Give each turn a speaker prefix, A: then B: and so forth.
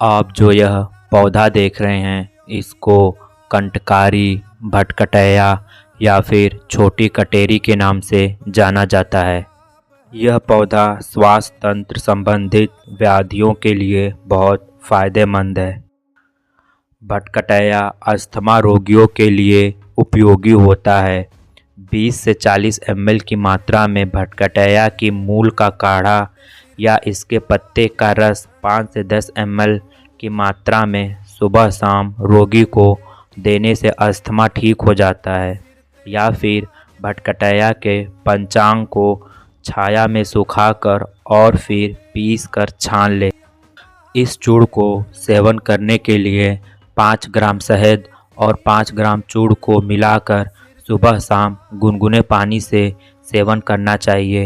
A: आप जो यह पौधा देख रहे हैं इसको कंटकारी, भटकटैया या फिर छोटी कटेरी के नाम से जाना जाता है। यह पौधा श्वास तंत्र संबंधित व्याधियों के लिए बहुत फायदेमंद है। भटकटैया अस्थमा रोगियों के लिए उपयोगी होता है। 20 से 40 ml की मात्रा में भटकटैया की मूल का काढ़ा या इसके पत्ते का रस 5 से 10 ml की मात्रा में सुबह शाम रोगी को देने से अस्थमा ठीक हो जाता है। या फिर भटकटैया के पंचांग को छाया में सुखाकर और फिर पीस कर छान ले। इस चूर्ण को सेवन करने के लिए 5 ग्राम शहद और 5 ग्राम चूर्ण को मिलाकर सुबह शाम गुनगुने पानी से सेवन करना चाहिए।